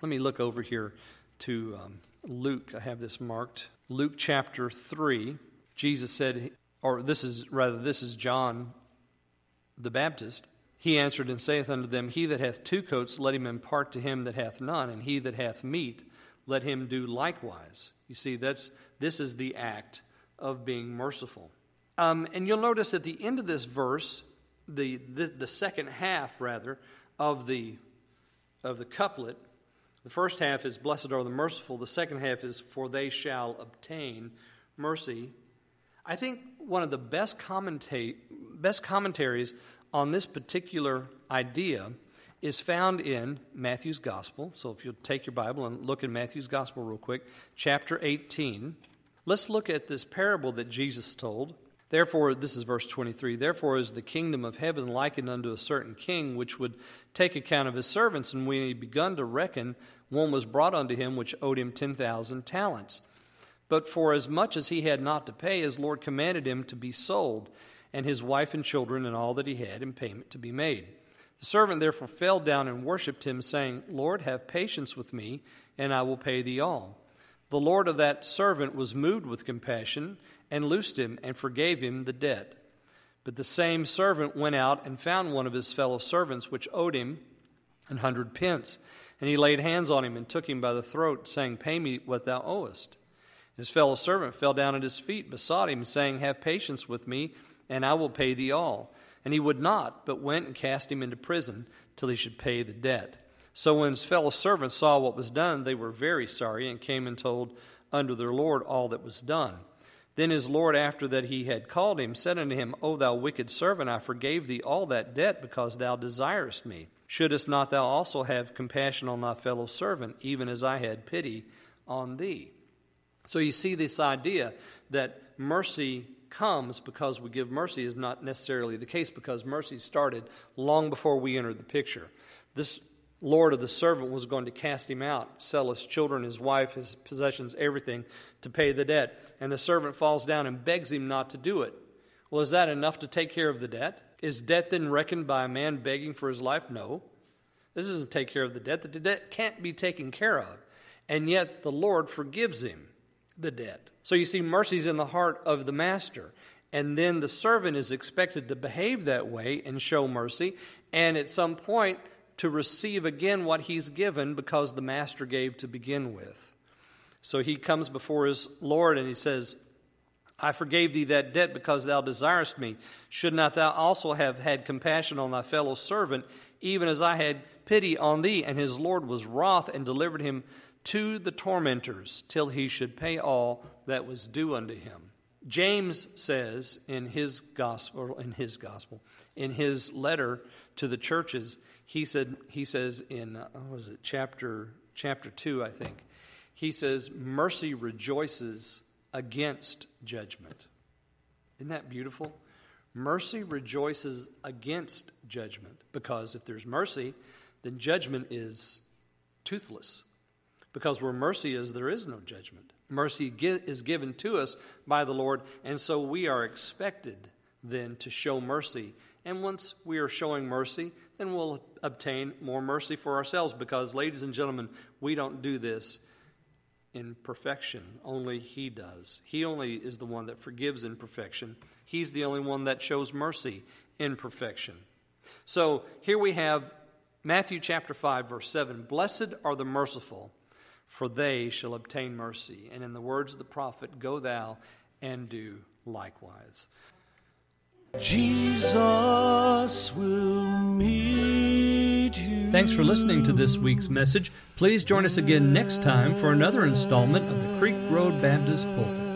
Let me look over here to Luke. I have this marked. Luke chapter 3. Jesus said, this is John the Baptist. He answered and saith unto them, He that hath 2 coats, let him impart to him that hath none, and he that hath meat, let him do likewise. You see, this is the act of being merciful. And you'll notice at the end of this verse, the second half, rather, of the couplet, the first half is, Blessed are the merciful. The second half is, For they shall obtain mercy. I think one of the best commentaries on this particular idea is found in Matthew's Gospel. So if you'll take your Bible and look in Matthew's Gospel real quick, chapter 18. Let's look at this parable that Jesus told. Therefore, this is verse 23, Therefore is the kingdom of heaven likened unto a certain king, which would take account of his servants. And when he begun to reckon, one was brought unto him, which owed him 10,000 talents. But for as much as he had not to pay, his Lord commanded him to be sold, and his wife and children and all that he had in payment to be made. The servant therefore fell down and worshipped him, saying, Lord, have patience with me, and I will pay thee all. The Lord of that servant was moved with compassion, and loosed him, and forgave him the debt. But the same servant went out and found one of his fellow servants, which owed him 100 pence. And he laid hands on him, and took him by the throat, saying, Pay me what thou owest. His fellow servant fell down at his feet, besought him, saying, Have patience with me, and I will pay thee all. And he would not, but went and cast him into prison, till he should pay the debt. So when his fellow servants saw what was done, they were very sorry, and came and told unto their Lord all that was done. Then his Lord, after that he had called him, said unto him, O thou wicked servant, I forgave thee all that debt, because thou desirest me. Shouldest not thou also have compassion on thy fellow servant, even as I had pity on thee? So you see this idea that mercy comes because we give mercy is not necessarily the case, because mercy started long before we entered the picture. This Lord of the servant was going to cast him out, sell his children, his wife, his possessions, everything to pay the debt. And the servant falls down and begs him not to do it. Well, is that enough to take care of the debt? Is debt then reckoned by a man begging for his life? No. This doesn't take care of the debt. The debt can't be taken care of. And yet the Lord forgives him the debt. So you see, mercy's in the heart of the master. And then the servant is expected to behave that way and show mercy. And at some point, to receive again what he's given, because the master gave to begin with. So he comes before his Lord and he says, I forgave thee that debt because thou desirest me. Should not thou also have had compassion on thy fellow servant, even as I had pity on thee? And his Lord was wroth and delivered him to the tormentors, till he should pay all that was due unto him. James says in his letter to the churches, he says in chapter 2, I think. He says, mercy rejoices against judgment. Isn't that beautiful? Mercy rejoices against judgment, because if there's mercy, then judgment is toothless. Because where mercy is, there is no judgment. Mercy is given to us by the Lord, and so we are expected then to show mercy. And once we are showing mercy, then we'll obtain more mercy for ourselves, because, ladies and gentlemen, we don't do this in perfection. Only He does. He only is the one that forgives in perfection. He's the only one that shows mercy in perfection. So here we have Matthew chapter 5, verse 7. Blessed are the merciful, for they shall obtain mercy. And in the words of the prophet, go thou and do likewise. Jesus will meet you. Thanks for listening to this week's message. Please join us again next time for another installment of the Creek Road Baptist Pulpit.